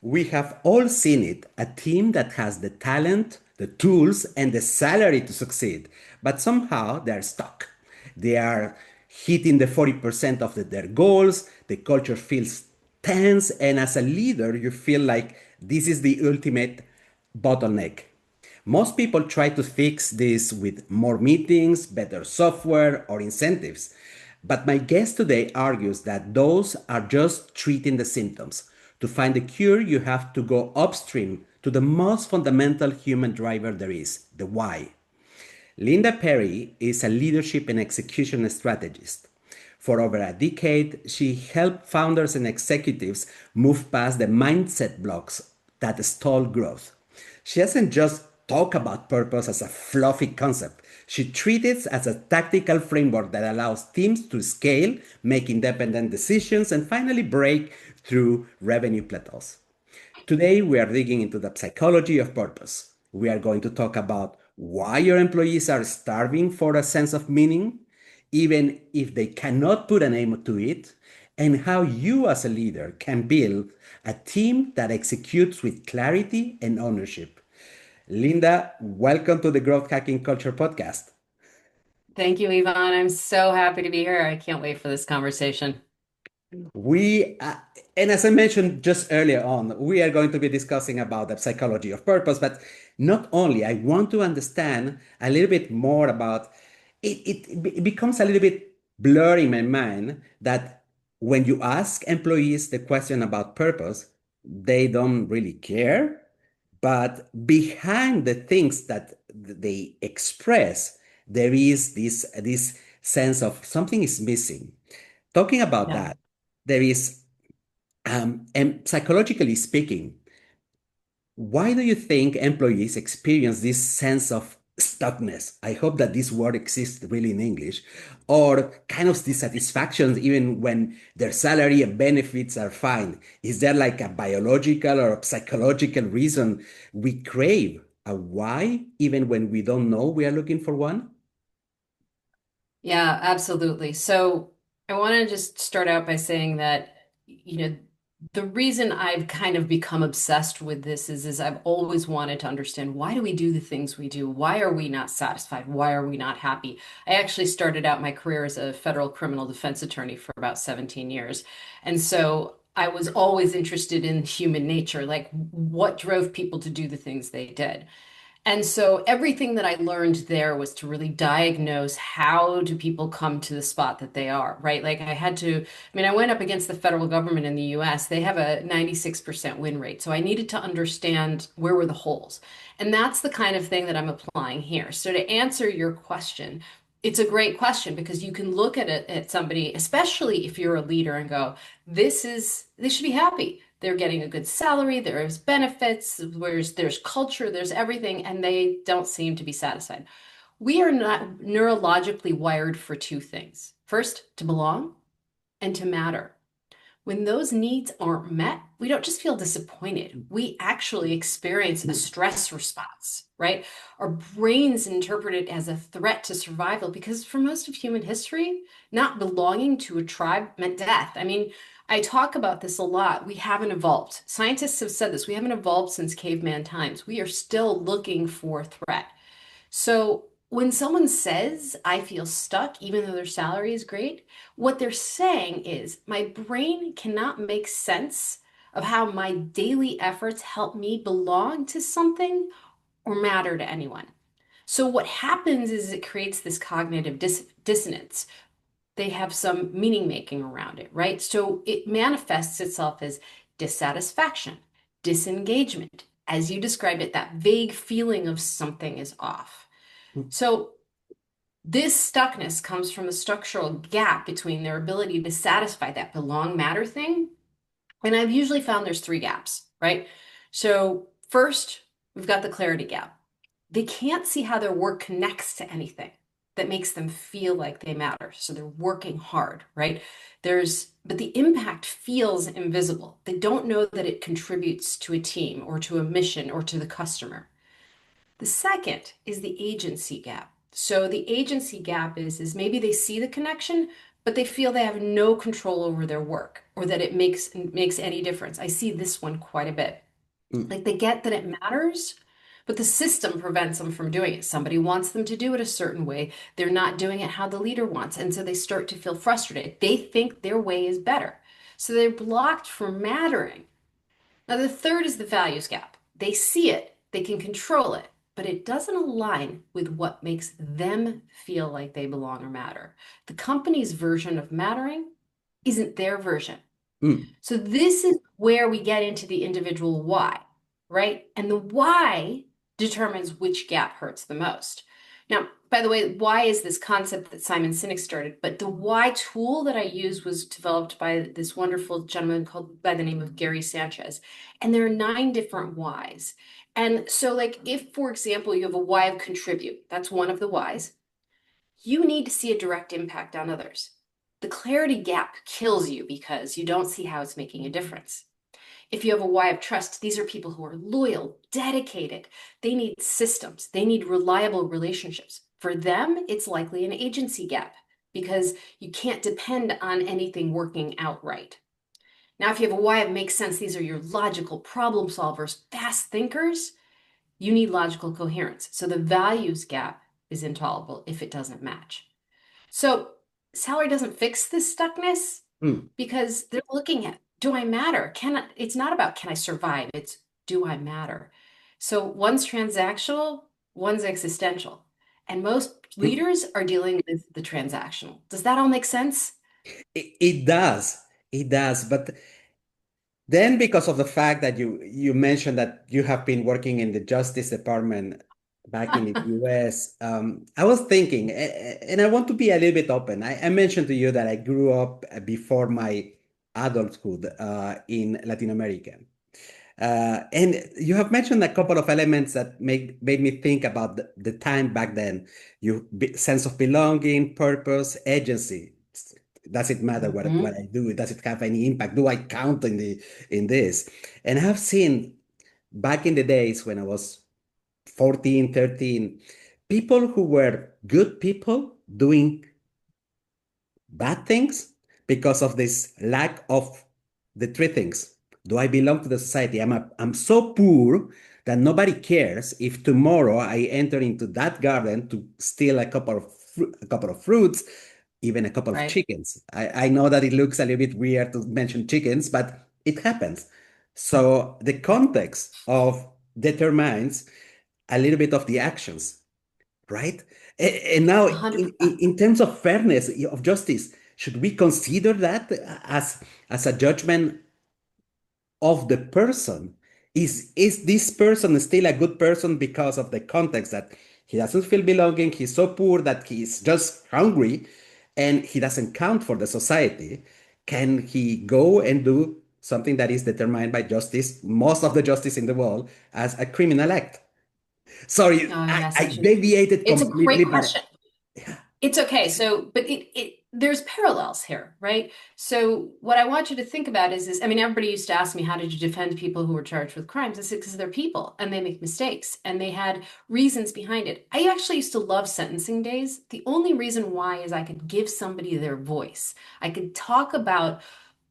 We have all seen it, a team that has the talent, the tools, and the salary to succeed, but somehow they're stuck. They are hitting the 40% of their goals, the culture feels tense, and as a leader, you feel like this is the ultimate bottleneck. Most people try to fix this with more meetings, better software, or incentives. But my guest today argues that those are just treating the symptoms. To find the cure, you have to go upstream to the most fundamental human driver there is, the why. Linda Perry is a leadership and execution strategist. For over a decade, she helped founders and executives move past the mindset blocks that stall growth. She doesn't just talk about purpose as a fluffy concept. She treats it as a tactical framework that allows teams to scale, make independent decisions, and finally break through revenue plateaus. Today, we are digging into the psychology of purpose. We are going to talk about why your employees are starving for a sense of meaning, even if they cannot put a name to it, and how you as a leader can build a team that executes with clarity and ownership. Linda, welcome to the Growth Hacking Culture podcast. Thank you, Yvonne. I'm so happy to be here. I can't wait for this conversation. We, and as I mentioned just earlier on, we are going to be discussing about the psychology of purpose, but not only, I want to understand a little bit more about it. It becomes a little bit blurry in my mind that when you ask employees the question about purpose, they don't really care. But behind the things that they express, there is this sense of something is missing. Talking about Yeah. that, there is, and psychologically speaking, why do you think employees experience this sense of stuckness? I hope that this word exists really in English, or kind of dissatisfaction even when their salary and benefits are fine. Is there like a biological or a psychological reason we crave a why even when we don't know we are looking for one? Yeah, absolutely. So I want to just start out by saying that, the reason I've kind of become obsessed with this is I've always wanted to understand, why do we do the things we do? Why are we not satisfied? Why are we not happy? I actually started out my career as a federal criminal defense attorney for about 17 years. And so I was always interested in human nature, like what drove people to do the things they did. And so everything that I learned there was to really diagnose, how do people come to the spot that they are, right? Like I went up against the federal government in the US. They have a 96% win rate. So I needed to understand where were the holes. And that's the kind of thing that I'm applying here. So to answer your question, it's a great question because you can look at it at somebody, especially if you're a leader, and go, they should be happy. They're getting a good salary, there's benefits, there's culture, there's everything, and they don't seem to be satisfied. We are not neurologically wired for two things. First, to belong and to matter. When those needs aren't met, we don't just feel disappointed. We actually experience a stress response, right? Our brains interpret it as a threat to survival because for most of human history, not belonging to a tribe meant death. I mean, I talk about this a lot. We haven't evolved. Scientists have said this. We haven't evolved since caveman times. We are still looking for threat. So when someone says, I feel stuck, even though their salary is great, what they're saying is, my brain cannot make sense of how my daily efforts help me belong to something or matter to anyone. So what happens is it creates this cognitive dissonance. They have some meaning making around it, right? So it manifests itself as dissatisfaction, disengagement, as you described it, that vague feeling of something is off. So this stuckness comes from a structural gap between their ability to satisfy that belong matter thing. And I've usually found there's three gaps, right? So first, we've got the clarity gap. They can't see how their work connects to anything that makes them feel like they matter. So they're working hard, right? But the impact feels invisible. They don't know that it contributes to a team or to a mission or to the customer. The second is the agency gap. So the agency gap is maybe they see the connection, but they feel they have no control over their work or that it makes any difference. I see this one quite a bit. mm, Like they get that it matters, but the system prevents them from doing it. Somebody wants them to do it a certain way. They're not doing it how the leader wants. And so they start to feel frustrated. They think their way is better. So they're blocked from mattering. Now, the third is the values gap. They see it, they can control it, but it doesn't align with what makes them feel like they belong or matter. The company's version of mattering isn't their version. mm. So this is where we get into the individual why, right? And the why determines which gap hurts the most. Now, by the way, why is this concept that Simon Sinek started? But the why tool that I used was developed by this wonderful gentleman called by the name of Gary Sanchez. And there are 9 different whys. And so, like, if, for example, you have a why of contribute, that's one of the whys, you need to see a direct impact on others. The clarity gap kills you because you don't see how it's making a difference. If you have a why of trust, these are people who are loyal, dedicated. They need systems, they need reliable relationships. For them, it's likely an agency gap because you can't depend on anything working out right. Now, if you have a why of makes sense, these are your logical problem solvers, fast thinkers. You need logical coherence. So the values gap is intolerable if it doesn't match. So salary doesn't fix this stuckness Mm. because they're looking at, do I matter? It's not about can I survive? It's do I matter? So one's transactional, one's existential. And most Mm. leaders are dealing with the transactional. Does that all make sense? It does. It does. But then, because of the fact that you mentioned that you have been working in the Justice Department back in the US, I was thinking, and I want to be a little bit open. I mentioned to you that I grew up before my adulthood in Latin America. And you have mentioned a couple of elements that made me think about the time back then. Sense of belonging, purpose, agency. Does it matter what Mhm. I do? Does it have any impact? Do I count in this? And I have seen back in the days when I was 14, 13, people who were good people doing bad things because of this lack of the 3 things. Do I belong to the society? I'm so poor that nobody cares if tomorrow I enter into that garden to steal a couple of fruits, even a couple of Right. chickens. I know that it looks a little bit weird to mention chickens, but it happens. So the context of determines a little bit of the actions, right? And now, 100%. in terms of fairness, of justice, should we consider that as a judgment of the person? Is this person still a good person because of the context that he doesn't feel belonging, he's so poor that he's just hungry, and he doesn't count for the society? Can he go and do something that is determined by justice, most of the justice in the world, as a criminal act? Sorry, Oh, yeah, I such an deviated it's a completely, great but question. It's okay. So, but it there's parallels here, right? So what I want you to think about is I mean, everybody used to ask me, how did you defend people who were charged with crimes? I said, because they're people and they make mistakes and they had reasons behind it. I actually used to love sentencing days. The only reason why is I could give somebody their voice. I could talk about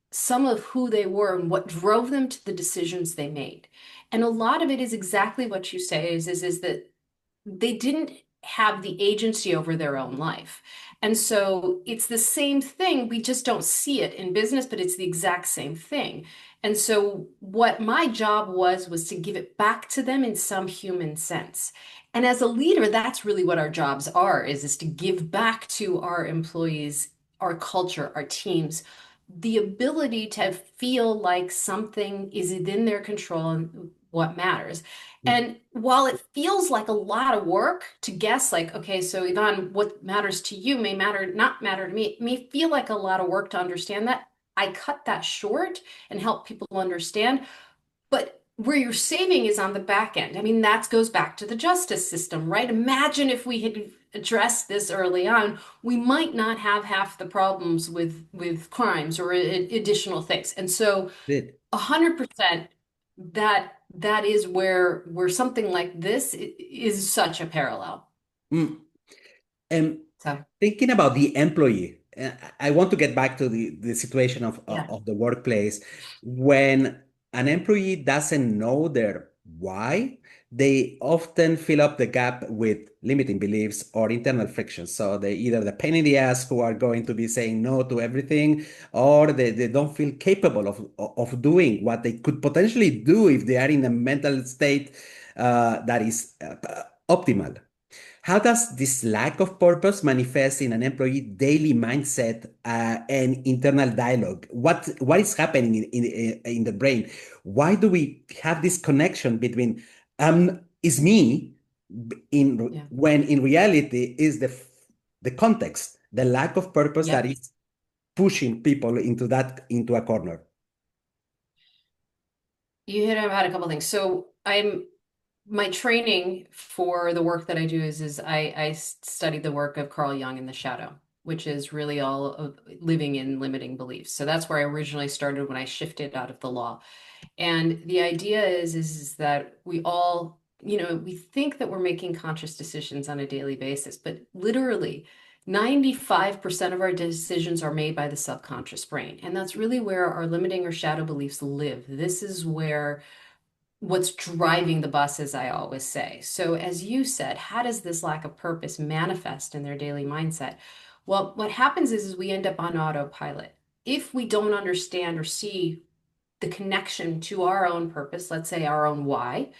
some of who they were and what drove them to the decisions they made. And a lot of it is exactly what you say is that they didn't have the agency over their own life. And so it's the same thing. We just don't see it in business, but it's the exact same thing. And so what my job was to give it back to them in some human sense. And as a leader, that's really what our jobs are, is to give back to our employees, our culture, our teams, the ability to feel like something is within their control and what matters. And while it feels like a lot of work to guess, like, okay, so Yvonne, what matters to you may not matter to me, it may feel like a lot of work to understand that. I cut that short and help people understand. But where you're saving is on the back end. I mean, that goes back to the justice system, right? Imagine if we had addressed this early on, we might not have half the problems with crimes or additional things. And so it. 100% that is where something like this is such a parallel. Mm. And So thinking about the employee, I want to get back to the situation Yeah. of the workplace. When an employee doesn't know their why, they often fill up the gap with limiting beliefs or internal friction. So they either the pain in the ass who are going to be saying no to everything, or they don't feel capable of doing what they could potentially do if they are in a mental state that is optimal. How does this lack of purpose manifest in an employee daily mindset and internal dialogue? What is happening in the brain? Why do we have this connection between is me in Yeah. when in reality is the context, the lack of purpose that Yep. is pushing people into a corner? You hit about a couple things. So my training for the work that I do is I studied the work of Carl Jung in the Shadow, which is really all of living in limiting beliefs. So that's where I originally started when I shifted out of the law. And the idea is that we all, we think that we're making conscious decisions on a daily basis, but literally 95% of our decisions are made by the subconscious brain. And that's really where our limiting or shadow beliefs live. This is where what's driving the bus, as I always say. So, as you said, how does this lack of purpose manifest in their daily mindset? Well, what happens is we end up on autopilot. If we don't understand or see the connection to our own purpose, let's say our own why,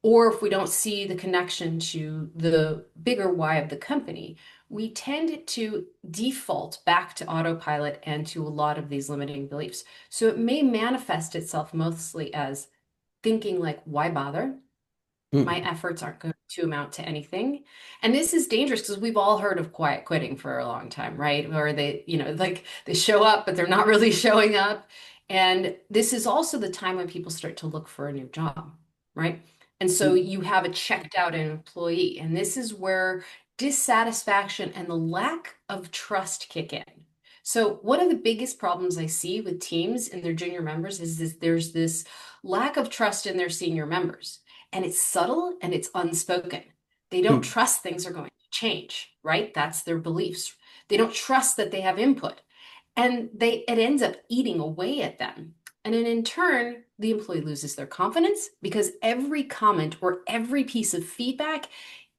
or if we don't see the connection to the bigger why of the company, we tend to default back to autopilot and to a lot of these limiting beliefs. So it may manifest itself mostly as thinking like, why bother? My Hmm. efforts aren't going to amount to anything. And this is dangerous because we've all heard of quiet quitting for a long time, right? Or they, like they show up, but they're not really showing up. And this is also the time when people start to look for a new job, right? And so you have a checked out employee. And this is where dissatisfaction and the lack of trust kick in. So one of the biggest problems I see with teams and their junior members is this, there's this lack of trust in their senior members, and it's subtle and it's unspoken. They don't Hmm. trust things are going to change, right? That's their beliefs. They don't trust that they have input, and it ends up eating away at them. And then in turn, the employee loses their confidence because every comment or every piece of feedback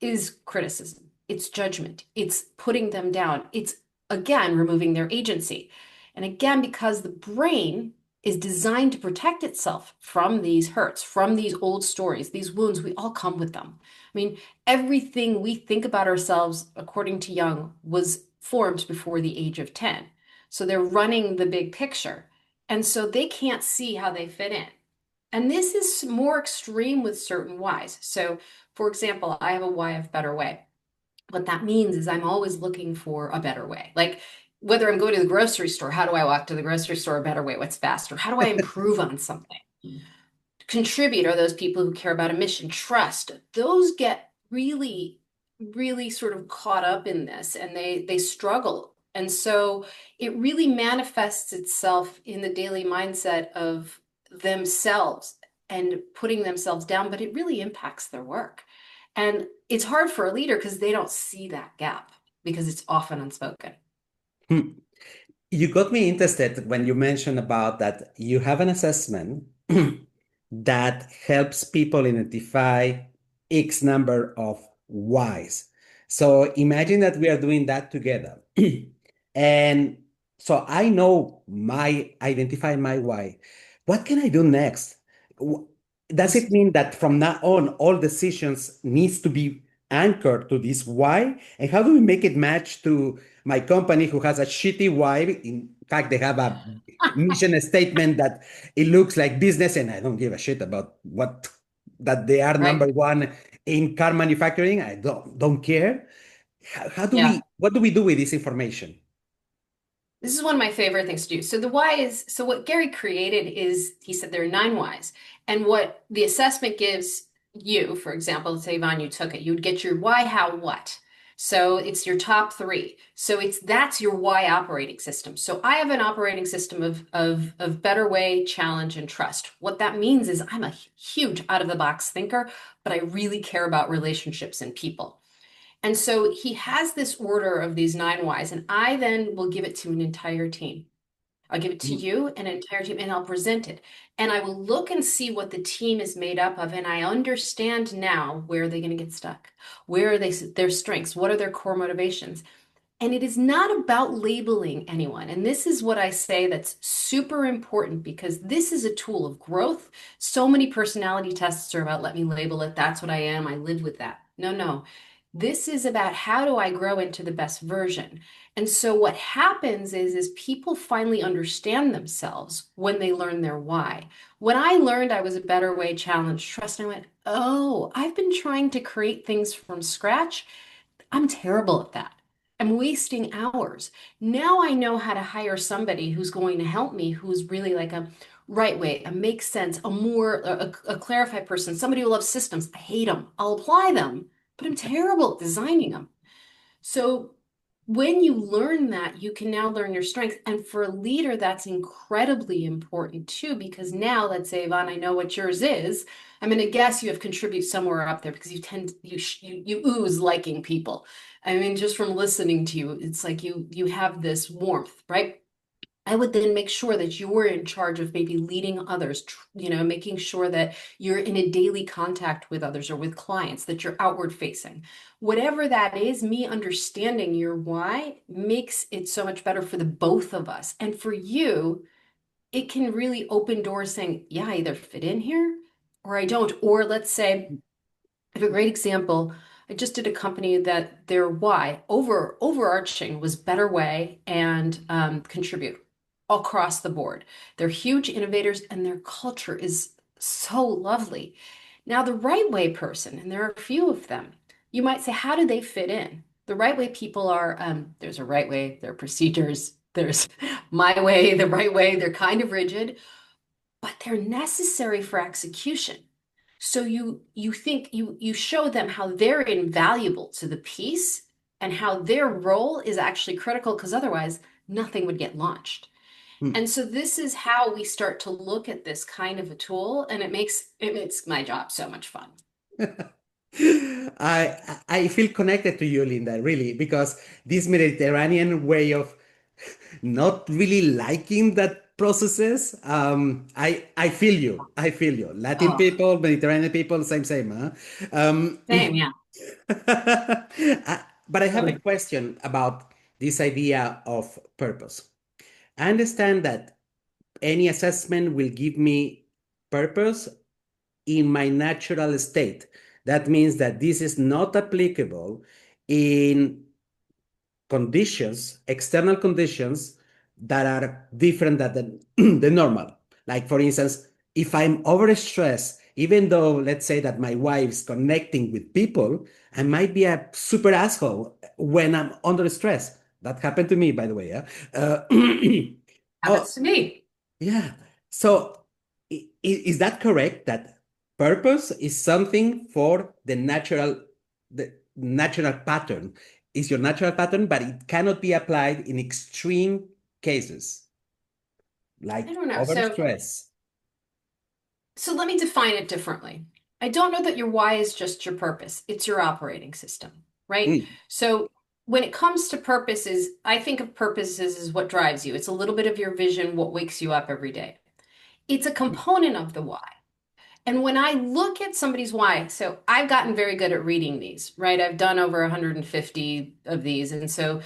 is criticism. It's judgment. It's putting them down. It's again removing their agency. And again, because the brain is designed to protect itself from these hurts, from these old stories, these wounds, we all come with them. I mean, everything we think about ourselves, according to Jung, was formed before the age of 10. So they're running the big picture. And so they can't see how they fit in. And this is more extreme with certain whys. So, for example, I have a why of better way. What that means is I'm always looking for a better way. Like whether I'm going to the grocery store, how do I walk to the grocery store a better way? What's faster? How do I improve on something? Contribute are those people who care about a mission. Trust, those get really, really sort of caught up in this and they struggle. And so it really manifests itself in the daily mindset of themselves and putting themselves down, but it really impacts their work. And it's hard for a leader because they don't see that gap because it's often unspoken. Hmm. You got me interested when you mentioned about that you have an assessment that helps people identify X number of whys. So imagine that we are doing that together. And so I know identify my why. What can I do next? Does it Yes. mean that from now on, all decisions needs to be anchored to this why? And how do we make it match to my company who has a shitty why? In fact, they have a mission statement that it looks like business, and I don't give a shit about what that they are number Right. one in car manufacturing. I don't care. How do Yeah. we what do we do with this information? This is one of my favorite things to do. So the why is, so what Gary created is he said there are 9 whys. And what the assessment gives you, for example, let's say Yvonne, you took it, you would get your why, how, what. So it's your top 3. So that's your why operating system. So I have an operating system of better way, challenge, and trust. What that means is I'm a huge out of the box thinker, but I really care about relationships and people. And so he has this order of these nine whys, and I then will give it to an entire team. I'll give it to Mm. you and an entire team, and I'll present it. And I will look and see what the team is made up of. And I understand now where are they going to get stuck? Where are their strengths? What are their core motivations? And it is not about labeling anyone. And this is what I say that's super important because this is a tool of growth. So many personality tests are about let me label it. That's what I am. I live with that. No, no. This is about how do I grow into the best version. And so what happens is people finally understand themselves when they learn their why. When I learned I was a better way challenge trust, I went, oh, I've been trying to create things from scratch. I'm terrible at that. I'm wasting hours. Now I know how to hire somebody who's going to help me, who's really like a right way, a make sense, a clarified person, somebody who loves systems. I hate them. I'll apply them, but I'm terrible at designing them. So when you learn that, you can now learn your strength. And for a leader, that's incredibly important too, because now, let's say, Yvonne, I know what yours is. I'm going to guess you have contribute somewhere up there because you ooze liking people. I mean, just from listening to you, it's like you have this warmth, right? I would then make sure that you're in charge of maybe leading others, making sure that you're in a daily contact with others or with clients, that you're outward facing. Whatever that is, me understanding your why makes it so much better for the both of us. And for you, it can really open doors saying, yeah, I either fit in here or I don't. Or let's say, I have a great example. I just did a company that their why overarching was better way and contribute across the board. They're huge innovators and their culture is so lovely. Now, the right way person, and there are a few of them, you might say, how do they fit in? The right way people are, there's a right way, there are procedures, there's my way, the right way, they're kind of rigid, but they're necessary for execution. So you show them how they're invaluable to the piece and how their role is actually critical because otherwise nothing would get launched. Mm. And so this is how we start to look at this kind of a tool, and it makes my job so much fun. I feel connected to you, Linda, really, because this Mediterranean way of not really liking that processes. I feel you. I feel you. Latin Oh, people, Mediterranean people, same, huh? Um, same, yeah. but I have a Totally. question about this idea of purpose. I understand that any assessment will give me purpose in my natural state. That means that this is not applicable in conditions, external conditions that are different than the normal. Like, for instance, if I'm overstressed, even though let's say that my wife's connecting with people, I might be a super asshole when I'm under stress. That happened to me, by the way. Yeah. Oh, Happens to me. yeah. So is that correct that purpose is something for the natural pattern? Is your natural pattern, but it cannot be applied in extreme cases I like don't know. overstress. So let me define it differently. I don't know that your why is just your purpose. It's your operating system, right? Mm, So when it comes to purposes, I think of purposes as what drives you. It's a little bit of your vision, what wakes you up every day. It's a component of the why. And when I look at somebody's why, so I've gotten very good at reading these, right? I've done over 150 of these. And so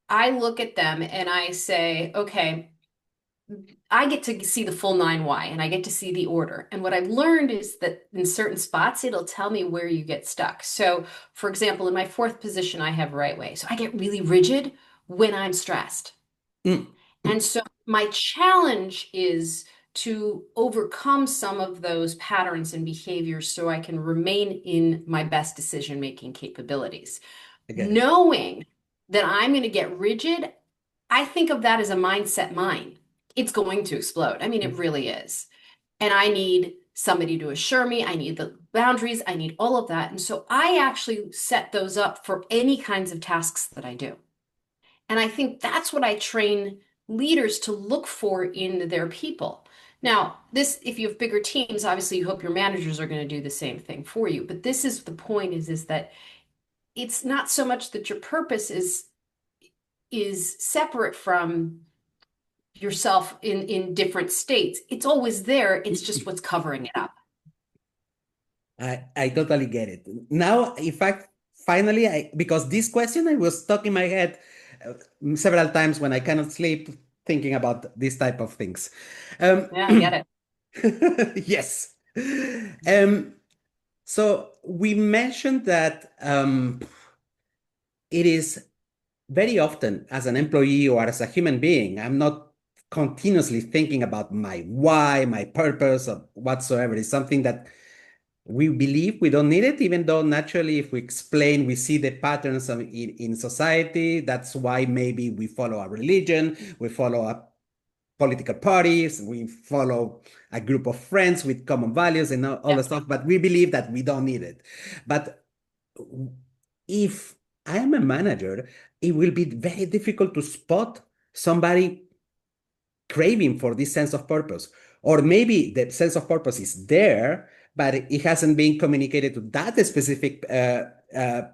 I look at them and I say, okay, I get to see the full nine why and I get to see the order. And what I've learned is that in certain spots, it'll tell me where you get stuck. So, for example, in my fourth position, I have right way. So I get really rigid when I'm stressed. mm, And so my challenge is to overcome some of those patterns and behaviors so I can remain in my best decision-making capabilities. I get it. Knowing that I'm going to get rigid, I think of that as a mindset mine. It's going to explode. I mean, it really is. And I need somebody to assure me. I need the boundaries. I need all of that. And so I actually set those up for any kinds of tasks that I do. And I think that's what I train leaders to look for in their people. Now, this, if you have bigger teams, obviously you hope your managers are going to do the same thing for you. But this is the point is that it's not so much that your purpose is separate from yourself in different states. It's always there. It's just what's covering it up. I totally get it. Now, in fact, finally, because this question I was stuck in my head several times when I cannot sleep thinking about this type of things. Um, Yeah, I get it. yes. Um, so we mentioned that it is very often as an employee or as a human being, I'm not continuously thinking about my why, my purpose, or whatsoever. It's something that we believe we don't need it, even though naturally, if we explain, we see the patterns in society. That's why maybe we follow a religion, we follow a political parties, we follow a group of friends with common values and all Yeah. the stuff, but we believe that we don't need it. But if I am a manager, it will be very difficult to spot somebody craving for this sense of purpose. Or maybe the sense of purpose is there, but it hasn't been communicated to that specific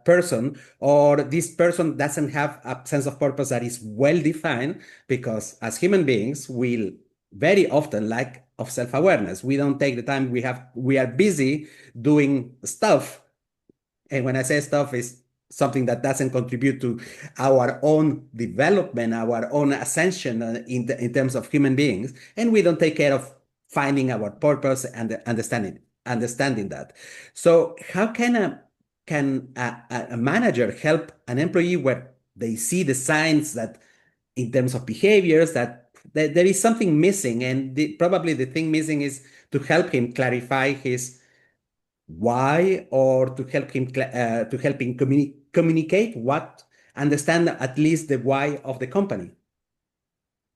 person, or this person doesn't have a sense of purpose that is well defined, because as human beings, we very often lack of self-awareness. We don't take the time. We are busy doing stuff, and when I say stuff, is something that doesn't contribute to our own development, our own ascension in terms of human beings, and we don't take care of finding our purpose and understanding that. So how can a manager help an employee where they see the signs that in terms of behaviors that there is something missing, and probably the thing missing is to help him clarify his why, or to help him communicate what, understand at least the why of the company.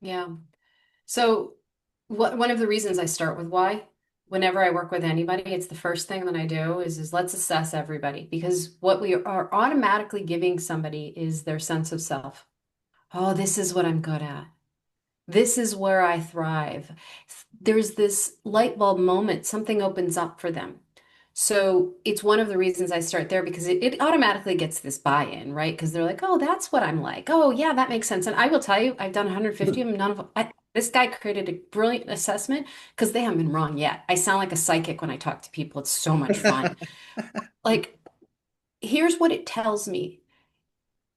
Yeah. So one of the reasons I start with why, whenever I work with anybody, it's the first thing that I do is let's assess everybody, because what we are automatically giving somebody is their sense of self. Oh, this is what I'm good at. This is where I thrive. There's this light bulb moment, something opens up for them. So it's one of the reasons I start there, because it automatically gets this buy-in, right? Because they're like, oh, that's what I'm like. Oh, yeah, that makes sense. And I will tell you, I've done 150 of them. None of them, this guy created a brilliant assessment because they haven't been wrong yet. I sound like a psychic when I talk to people. It's so much fun. Like, here's what it tells me.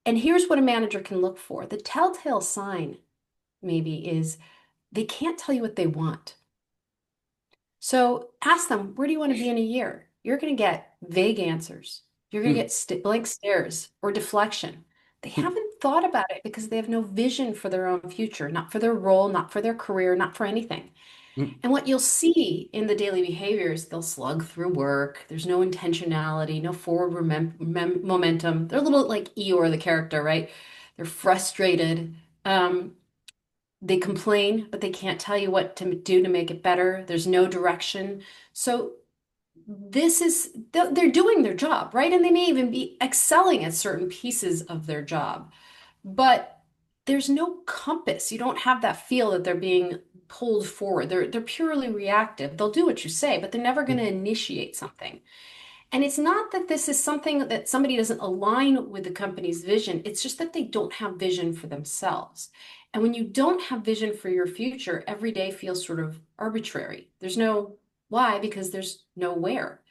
And here's what a manager can look for. The telltale sign, maybe, is they can't tell you what they want. So ask them, where do you want to be in a year? You're going to get vague answers. You're going to get st blank stares or deflection. They haven't thought about it because they have no vision for their own future, not for their role, not for their career, not for anything. And what you'll see in the daily behaviors, they'll slug through work. There's no intentionality, no forward momentum. They're a little like Eeyore, the character, right? They're frustrated. They complain, but they can't tell you what to do to make it better. There's no direction. So this is, they're doing their job, right? And they may even be excelling at certain pieces of their job, but there's no compass. You don't have that feel that they're being pulled forward. They're purely reactive. They'll do what you say, but they're never going to initiate something. And it's not that this is something that somebody doesn't align with the company's vision. It's just that they don't have vision for themselves. And when you don't have vision for your future, every day feels sort of arbitrary. There's no why, because there's no where.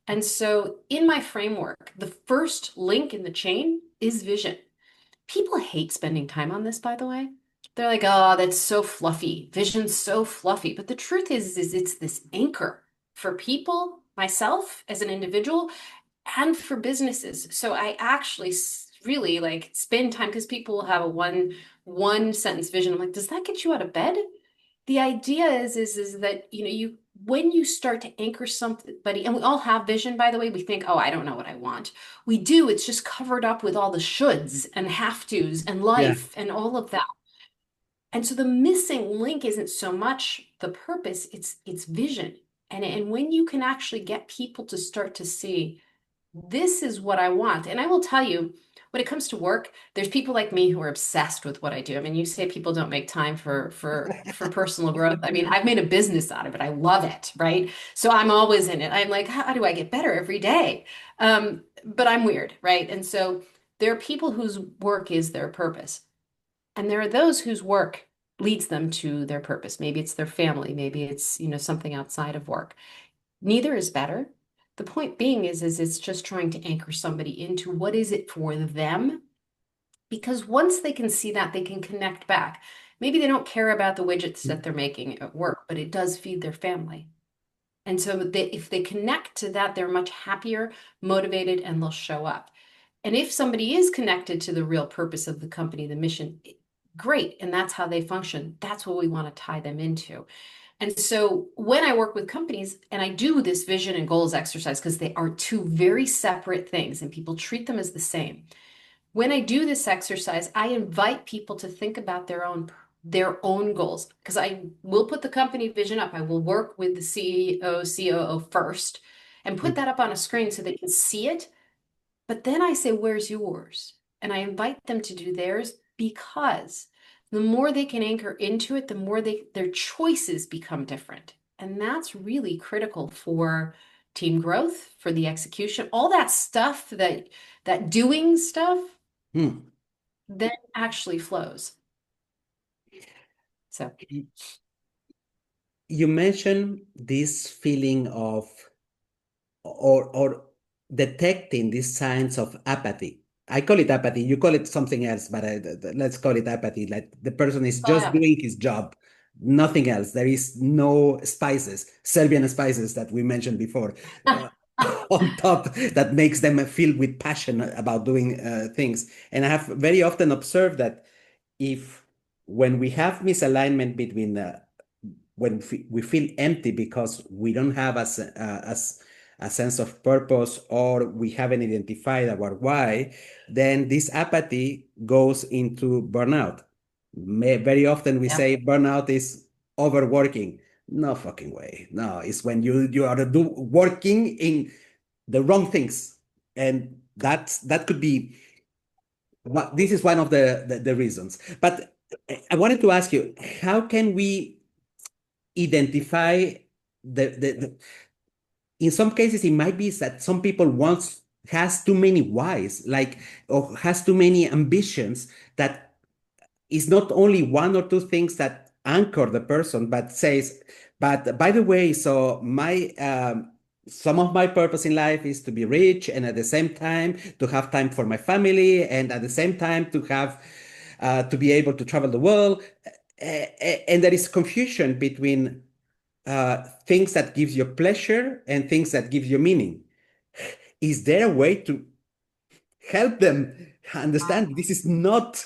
And so in my framework, the first link in the chain is vision. People hate spending time on this, by the way. They're like, oh, that's so fluffy. Vision's so fluffy. But the truth is it's this anchor for people, myself as an individual, and for businesses. So I actually really like spend time, because people will have a one sentence vision. I'm like, does that get you out of bed? The idea is that you when you start to anchor somebody, and we all have vision, by the way, we think, oh, I don't know what I want. We do. It's just covered up with all the shoulds and have tos and Yeah. life and all of that. And so the missing link isn't so much the purpose, it's vision. And when you can actually get people to start to see, this is what I want. And I will tell you, when it comes to work, there's people like me who are obsessed with what I do. I mean, you say people don't make time for personal growth. I mean, I've made a business out of it. I love it, right? So I'm always in it. I'm like, how do I get better every day? But I'm weird, right? And so there are people whose work is their purpose. And there are those whose work leads them to their purpose. Maybe it's their family, maybe it's, something outside of work. Neither is better. The point being is it's just trying to anchor somebody into what is it for them? Because once they can see that, they can connect back. Maybe they don't care about the widgets that they're making at work, but it does feed their family. And so if they connect to that, they're much happier, motivated, and they'll show up. And if somebody is connected to the real purpose of the company, the mission, great. And that's how they function. That's what we want to tie them into. And so when I work with companies and I do this vision and goals exercise, because they are two very separate things and people treat them as the same. When I do this exercise, I invite people to think about their own goals because I will put the company vision up. I will work with the CEO, COO first and put that up on a screen so they can see it. But then I say, where's yours? And I invite them to do theirs because the more they can anchor into it, the more their choices become different. And that's really critical for team growth, for the execution, all that stuff that doing stuff Hmm. then actually flows. So You mentioned this feeling of or detecting these signs of apathy. I call it apathy. You call it something else, but let's call it apathy. Like the person is oh just yeah. doing his job, nothing else. There is no spices, Serbian spices that we mentioned before, uh, on top that makes them feel with passion about doing things. And I have very often observed that if when we have misalignment between when we feel empty because we don't have a sense of purpose or we haven't identified our why, then this apathy goes into burnout. Very often we Yeah. say burnout is overworking. No fucking way. No, it's when you are working in the wrong things, and that could be this is one of the reasons. But I wanted to ask you, how can we identify the in some cases it might be that some people wants has too many whys, like, or has too many ambitions, that is not only one or two things that anchor the person, but says, but by the way, so my some of my purpose in life is to be rich, and at the same time to have time for my family, and at the same time to have to be able to travel the world. And there is confusion between things that gives you pleasure and things that give you meaning. Is there a way to help them understand this is not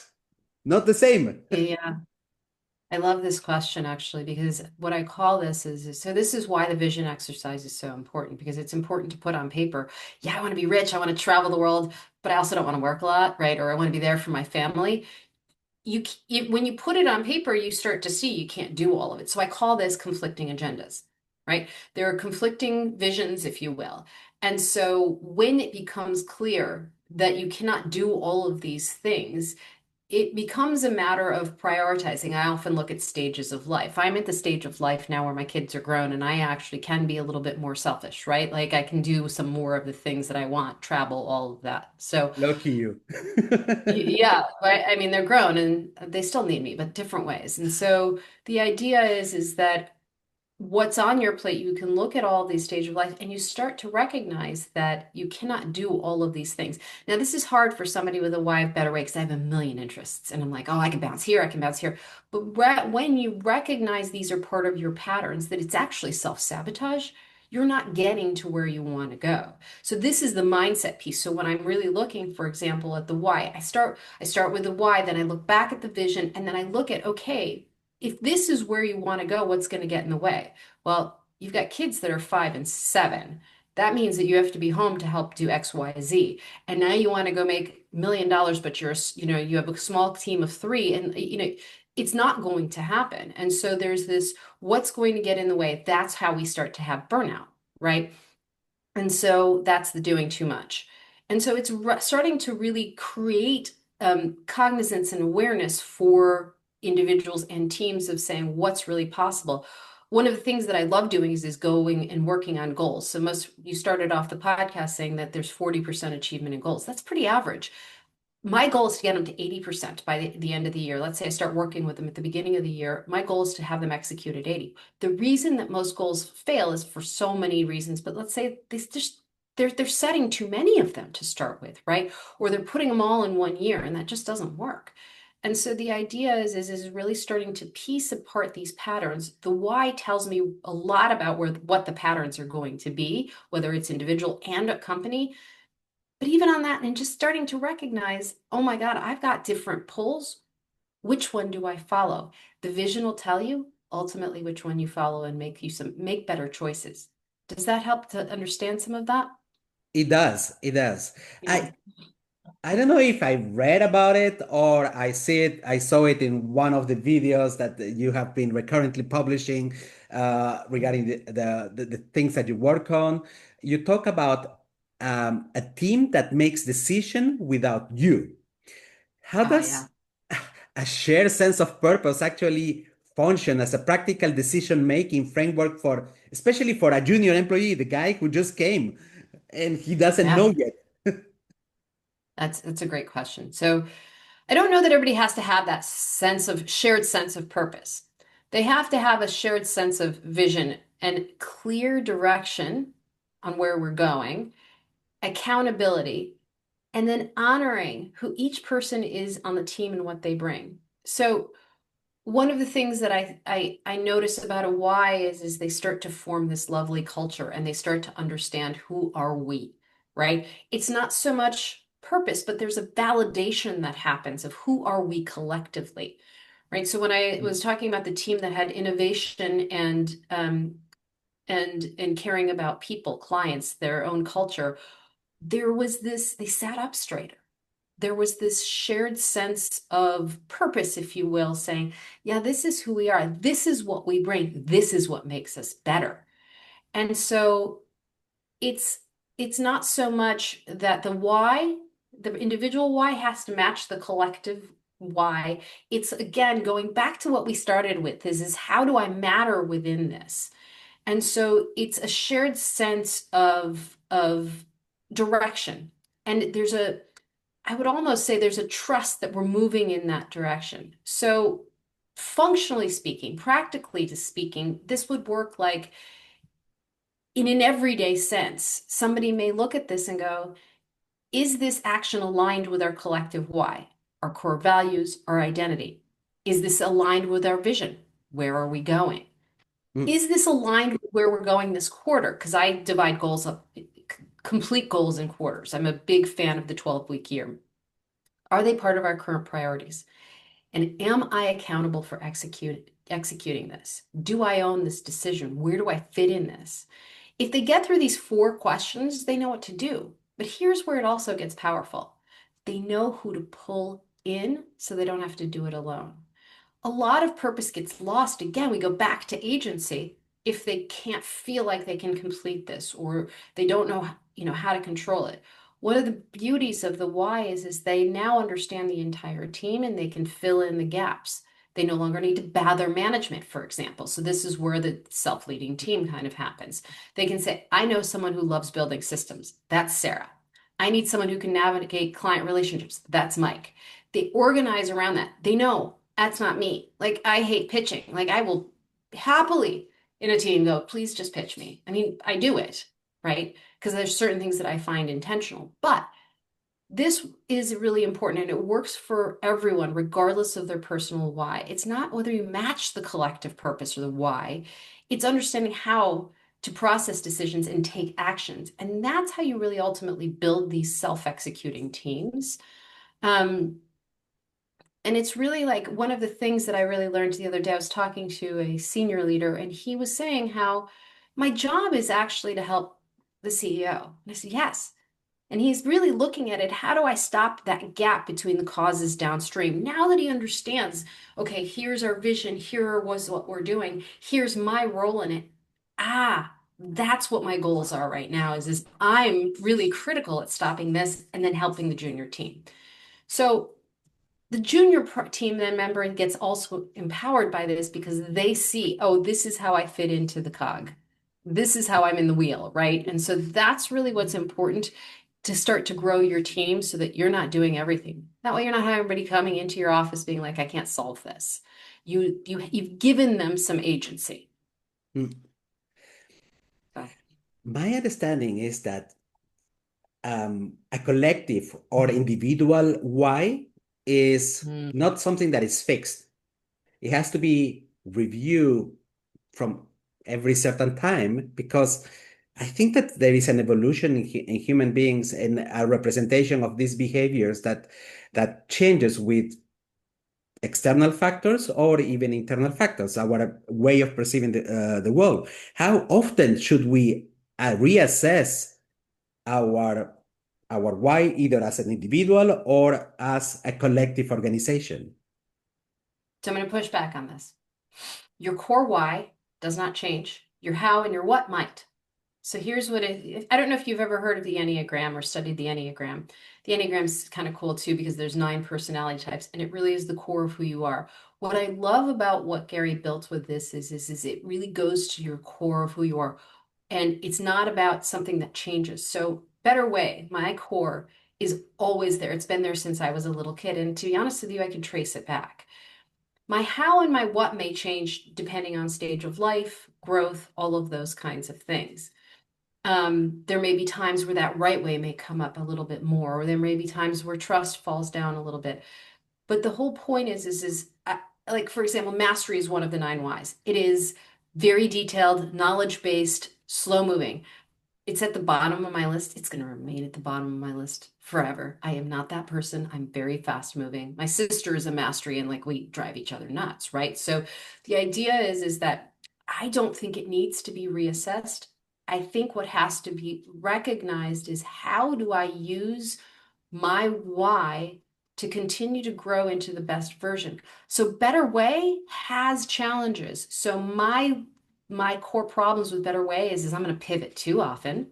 the same? Yeah. I love this question actually, because what I call this so this is why the vision exercise is so important because it's important to put on paper. Yeah, I want to be rich. I want to travel the world, but I also don't want to work a lot, right? Or I want to be there for my family. When you put it on paper, you start to see you can't do all of it. So I call this conflicting agendas, right? There are conflicting visions, if you will. And so when it becomes clear that you cannot do all of these things, it becomes a matter of prioritizing. I often look at stages of life. I'm at the stage of life now where my kids are grown and I actually can be a little bit more selfish, right? Like I can do some more of the things that I want, travel, all of that. So, Lucky you. yeah, right. I mean, they're grown and they still need me, but different ways. And so the idea is that what's on your plate, you can look at all these stages of life and you start to recognize that you cannot do all of these things. Now, this is hard for somebody with a why of better way because I have a million interests and I'm like, oh, I can bounce here, I can bounce here. But when you recognize these are part of your patterns, that it's actually self-sabotage, you're not getting to where you want to go. So this is the mindset piece. So when I'm really looking, for example, at the why, I start with the why, then I look back at the vision, and then I look at, okay, if this is where you want to go, what's going to get in the way? Well, you've got kids that are 5 and 7. That means that you have to be home to help do X, Y, Z. And now you want to go make $1 million, but you have a small team of three, and it's not going to happen. And so there's this, what's going to get in the way? That's how we start to have burnout, right? And so that's the doing too much. And so it's starting to really create cognizance and awareness for individuals and teams of saying what's really possible. One of the things that I love doing is going and working on goals. So you started off the podcast saying that there's 40% achievement in goals. That's pretty average. My goal is to get them to 80% by the end of the year. Let's say I start working with them at the beginning of the year. My goal is to have them execute at 80. The reason that most goals fail is for so many reasons, but let's say they're setting too many of them to start with, right? Or they're putting them all in one year, and that just doesn't work. And so the idea is really starting to piece apart these patterns. The why tells me a lot about what the patterns are going to be, whether it's individual and a company. But even on that, and just starting to recognize, oh my God, I've got different pulls. Which one do I follow? The vision will tell you ultimately which one you follow and make better choices. Does that help to understand some of that? It does. It does. Yeah. I don't know if I read about it or I saw it in one of the videos that you have been recurrently publishing regarding the things that you work on. You talk about a team that makes decision without you. How Oh, does yeah. a shared sense of purpose actually function as a practical decision-making framework for, especially for a junior employee, the guy who just came and he doesn't Yeah. know yet? That's a great question. So I don't know that everybody has to have that shared sense of purpose. They have to have a shared sense of vision and clear direction on where we're going, accountability, and then honoring who each person is on the team and what they bring. So one of the things that I notice about a why is they start to form this lovely culture and they start to understand who are we, right? It's not so much purpose, but there's a validation that happens of who are we collectively, right? So when I was talking about the team that had innovation and caring about people, clients, their own culture, there was this, they sat up straighter. There was this shared sense of purpose, if you will, saying, yeah, this is who we are. This is what we bring. This is what makes us better. And so it's it's not so much that the individual why has to match the collective why. It's again going back to what we started with is how do I matter within this? And so it's a shared sense of direction. And I would almost say there's a trust that we're moving in that direction. So, functionally speaking, practically to speaking, this would work like in an everyday sense. Somebody may look at this and go, is this action aligned with our collective why, our core values, our identity? Is this aligned with our vision? Where are we going? Mm, Is this aligned with where we're going this quarter? Because I divide goals up, complete goals in quarters. I'm a big fan of the 12-week year. Are they part of our current priorities? And am I accountable for executing this? Do I own this decision? Where do I fit in this? If they get through these four questions, they know what to do. But here's where it also gets powerful. They know who to pull in so they don't have to do it alone. A lot of purpose gets lost. Again, we go back to agency if they can't feel like they can complete this or they don't know, how to control it. One of the beauties of the why is they now understand the entire team and they can fill in the gaps. They no longer need to bow their management, for example. So this is where the self-leading team kind of happens. They can say, I know someone who loves building systems. That's Sarah. I need someone who can navigate client relationships. That's Mike. They organize around that. They know that's not me. Like I hate pitching. Like I will happily in a team go, please just pitch me. I mean, I do it, right? Because there's certain things that I find intentional. But this is really important and it works for everyone, regardless of their personal why. It's not whether you match the collective purpose or the why, it's understanding how to process decisions and take actions. And that's how you really ultimately build these self-executing teams. Um, and it's really like one of the things that I really learned the other day. I was talking to a senior leader, and he was saying how my job is actually to help the CEO. And I said, yes. And he's really looking at it. How do I stop that gap between the causes downstream? Now that he understands, okay, here's our vision, here was what we're doing, here's my role in it. Ah, that's what my goals are right now is I'm really critical at stopping this and then helping the junior team. So the team then member gets also empowered by this because they see, oh, this is how I fit into the cog. This is how I'm in the wheel, right? And so that's really what's important to start to grow your team so that you're not doing everything. That way you're not having everybody coming into your office being like, I can't solve this. You've given them some agency. Hmm. So, My understanding is that a collective or individual why is mm, not something that is fixed. It has to be reviewed from every certain time because I think that there is an evolution in human beings and a representation of these behaviors that changes with external factors or even internal factors, our way of perceiving the world. How often should we reassess our our why either as an individual or as a collective organization? so I'm going to push back on this. Your core why does not change. Your how and your what might. So here's what I don't know if you've ever heard of the Enneagram or studied the Enneagram. The Enneagram is kind of cool too because there's 9 personality types and it really is the core of who you are. What I love about what Gary built with this is it really goes to your core of who you are. And it's not about something that changes. So Better Way, my core is always there. It's been there since I was a little kid. And to be honest with you, I can trace it back. My how and my what may change depending on stage of life, growth, all of those kinds of things. There may be times where that right way may come up a little bit more, or there may be times where trust falls down a little bit. But the whole point is like, for example, mastery is one of the 9 whys. It is very detailed, knowledge-based, slow moving. It's at the bottom of my list. It's going to remain at the bottom of my list forever. I am not that person. I'm very fast moving. My sister is a mastery and like we drive each other nuts, right? So the idea is that I don't think it needs to be reassessed. I think what has to be recognized is how do I use my why to continue to grow into the best version. So Better Way has challenges. So my core problems with Better Way is I'm going to pivot too often.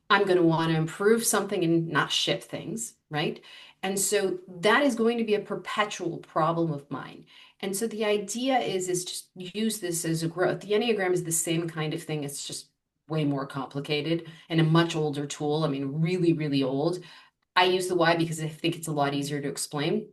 I'm going to want to improve something and not ship things, right? And so that is going to be a perpetual problem of mine. And so the idea is just use this as a growth. The Enneagram is the same kind of thing. It's just way more complicated and a much older tool. I mean, really, really old. I use the why because I think it's a lot easier to explain.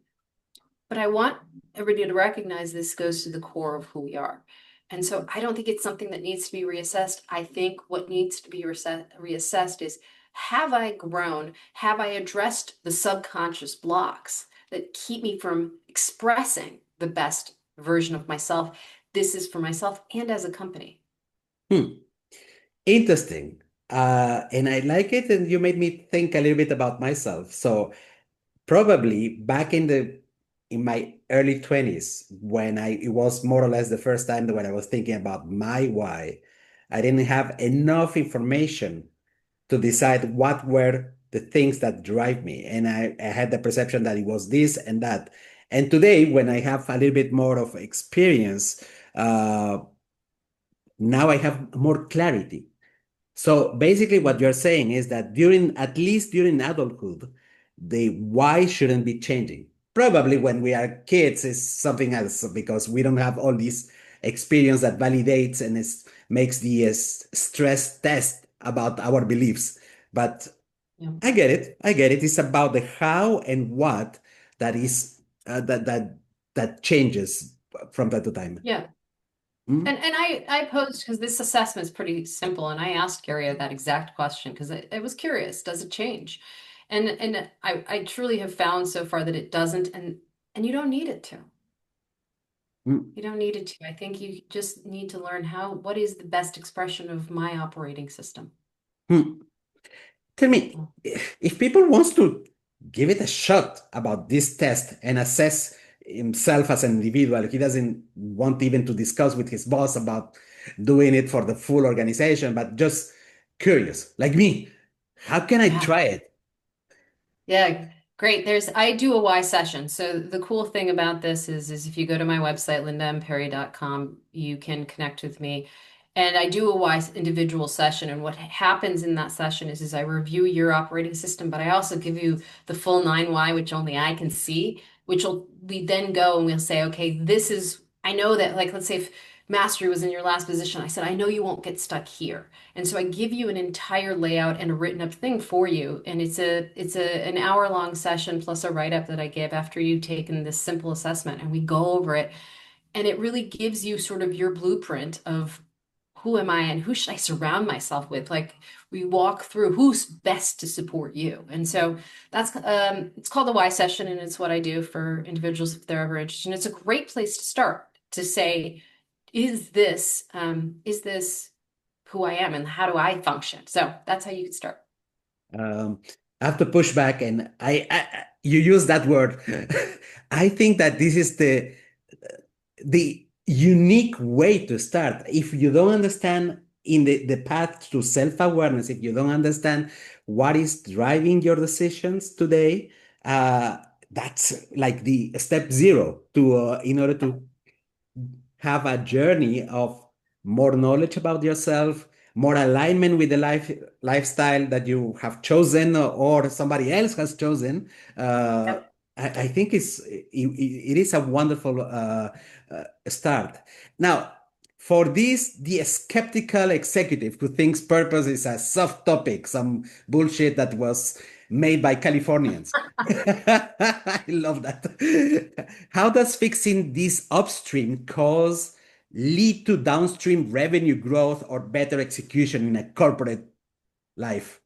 But I want everybody to recognize this goes to the core of who we are. And so I don't think it's something that needs to be reassessed. I think what needs to be reassessed is have I grown? Have I addressed the subconscious blocks that keep me from expressing the best version of myself? This is for myself and as a company. Hmm. Interesting. And I like it, and you made me think a little bit about myself. So probably back in my early 20s, when it was more or less the first time that when I was thinking about my why, I didn't have enough information to decide what were the things that drive me. And I had the perception that it was this and that. And today, when I have a little bit more of experience, now I have more clarity. So basically, what you're saying is that at least during adulthood, the why shouldn't be changing. Probably when we are kids is something else because we don't have all this experience that validates and makes the stress test about our beliefs. But Yeah. I get it. I get it. It's about the how and what that is that changes from time to time. Yeah. Hmm? And I posed because this assessment is pretty simple, and I asked Gary that exact question because I was curious, does it change? And I truly have found so far that it doesn't, and you don't need it to. Hmm. You don't need it to. I think you just need to learn what is the best expression of my operating system. Hmm. Tell me, if people wants to give it a shot about this test and assess himself as an individual, he doesn't want even to discuss with his boss about doing it for the full organization, but just curious, like me, how can I Yeah. try it? Yeah, great. I do a Y session. So the cool thing about this is if you go to my website, lindamperi.com, you can connect with me. And I do a wise individual session. And what happens in that session is I review your operating system, but I also give you the full 9 why, which only I can see, which will we then go and we'll say, okay, this is, I know that, like, let's say if mastery was in your last position, I said, I know you won't get stuck here. And so I give you an entire layout and a written up thing for you. And it's an hour long session plus a write up that I give after you've taken this simple assessment and we go over it. And it really gives you sort of your blueprint of who am I and who should I surround myself with? Like we walk through who's best to support you. And so that's it's called the why session, and it's what I do for individuals if they're ever interested. And it's a great place to start to say, is this who I am and how do I function? So that's how you can start. Um, I have to push back, and you use that word. I think that this is the unique way to start. If you don't understand in the path to self-awareness, if you don't understand what is driving your decisions today, uh, that's like the step zero to in order to have a journey of more knowledge about yourself, more alignment with the lifestyle that you have chosen or somebody else has chosen. Uh, Yep. I think it is a wonderful start. Now, for this, the skeptical executive who thinks purpose is a soft topic, some bullshit that was made by Californians. I love that. How does fixing this upstream cause lead to downstream revenue growth or better execution in a corporate life?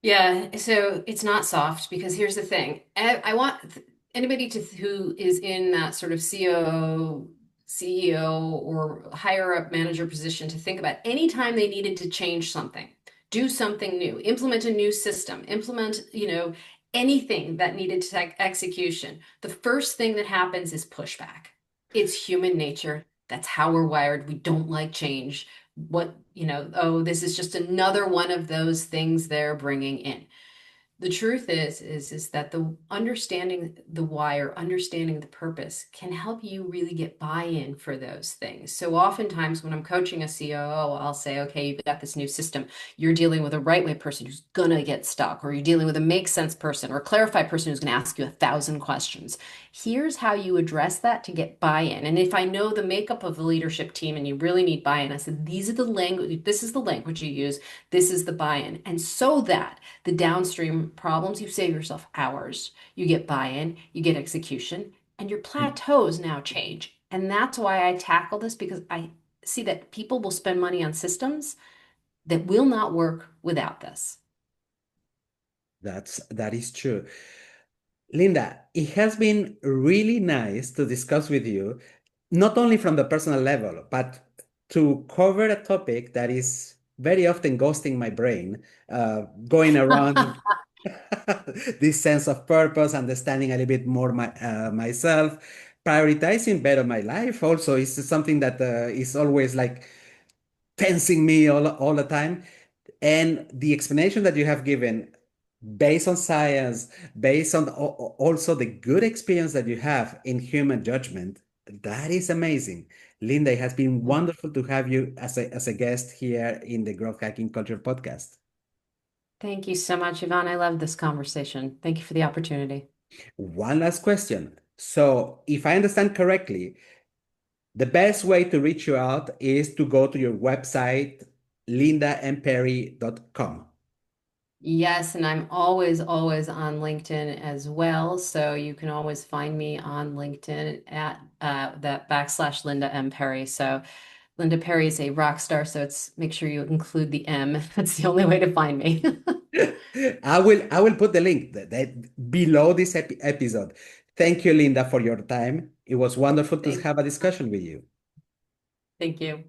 Yeah, so it's not soft because here's the thing. I want anybody who is in that sort of CEO or higher up manager position to think about any time they needed to change something, do something new, implement a new system, implement, anything that needed execution. The first thing that happens is pushback. It's human nature. That's how we're wired. We don't like change. Oh, this is just another one of those things they're bringing in. The truth is that the understanding the why or understanding the purpose can help you really get buy-in for those things. So oftentimes when I'm coaching a COO, I'll say, okay, you've got this new system. You're dealing with a right way person who's gonna get stuck, or you're dealing with a make sense person or a clarify person who's gonna ask you 1,000 questions. Here's how you address that to get buy-in. And if I know the makeup of the leadership team and you really need buy-in, I said, these are the language, this is the language you use, this is the buy-in. And so that the downstream problems, you save yourself hours, you get buy-in, you get execution, and your plateaus now change. And that's why I tackle this because I see that people will spend money on systems that will not work without this. That is true. Linda, it has been really nice to discuss with you, not only from the personal level, but to cover a topic that is very often ghosting my brain, going around this sense of purpose, understanding a little bit more myself, prioritizing better my life also is something that is always like tensing me all the time. And the explanation that you have given, based on science, based on also the good experience that you have in human judgment, that is amazing. Linda, it has been wonderful to have you as a guest here in the Growth Hacking Culture podcast. Thank you so much, Yvonne. I love this conversation. Thank you for the opportunity. One last question. So, if I understand correctly, the best way to reach you out is to go to your website, lindaandperry.com. Yes, and I'm always, always on LinkedIn as well. So you can always find me on LinkedIn at that / Linda M. Perry. So Linda Perry is a rock star, so it's make sure you include the M. That's the only way to find me. I will put the link below this episode. Thank you, Linda, for your time. It was wonderful to Thank, have a discussion with you. thank you.